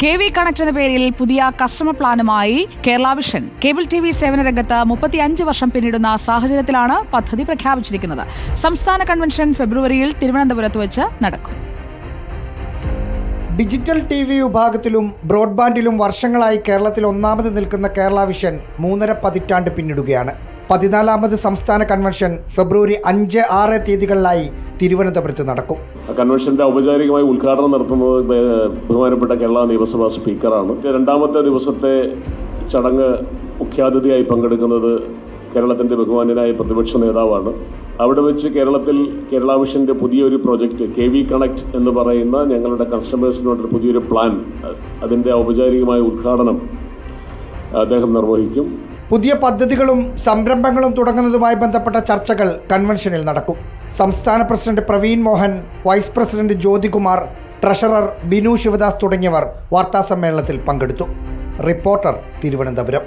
KV connect എന്ന പേരിൽ പുതിയ കസ്റ്റമർ പ്ലാനുമായി കേരള വിഷൻ കേബിൾ TV സേവന രംഗത്ത് 35 വർഷം പിന്നിടുന്ന സാഹചര്യത്തിലാണ് പദ്ധതി പ്രഖ്യാപിച്ചിരിക്കുന്നത്. സംസ്ഥാന കൺവെൻഷൻ ഫെബ്രുവരിയിൽ തിരുവനന്തപുരത്ത് വെച്ച് നടക്കും. ഡിജിറ്റൽ TV വിഭാഗത്തിലും ബ്രോഡ്ബാൻഡിലും വർഷങ്ങളായി കേരളത്തിൽ ഒന്നാമത് നിൽക്കുന്ന കേരള വിഷൻ 3.5 പതിറ്റാണ്ട് പിന്നിടുകയാണ്. 14ാമത് സംസ്ഥാന കൺവെൻഷൻ ഫെബ്രുവരി 5, 6 തീയതികളിലായി തിരുവനന്തപുരത്ത് നടക്കും. കൺവെൻഷന്റെ ഔപചാരികമായി ഉദ്ഘാടനം നടത്തുന്നത് ബഹുമാനപ്പെട്ട കേരള നിയമസഭാ സ്പീക്കറാണ്. രണ്ടാമത്തെ ദിവസത്തെ ചടങ്ങ് മുഖ്യാതിഥിയായി പങ്കെടുക്കുന്നത് കേരളത്തിന്റെ ബഹുമാന്യനായ പ്രതിപക്ഷ നേതാവാണ്. അവിടെ വെച്ച് കേരളത്തിൽ കേരള വിഷന്റെ പുതിയൊരു പ്രോജക്റ്റ് KV കണക്ട് എന്ന് പറയുന്ന ഞങ്ങളുടെ കസ്റ്റമേഴ്സിനോട് പുതിയൊരു പ്ലാൻ, അതിന്റെ ഔപചാരികമായ ഉദ്ഘാടനം അദ്ദേഹം നിർവഹിക്കും. പുതിയ പദ്ധതികളും സംരംഭങ്ങളും തുടങ്ങുന്നതുമായി ബന്ധപ്പെട്ട ചർച്ചകൾ കൺവെൻഷനിൽ നടക്കും. സംസ്ഥാന president Praveen Mohan, vice president Jyothikumar, treasurer Binu Sivadas തുടങ്ങിയവർ വാർത്താസമ്മേളനത്തിൽ പങ്കെടുത്തു. റിപ്പോർട്ടർ, തിരുവനന്തപുരം.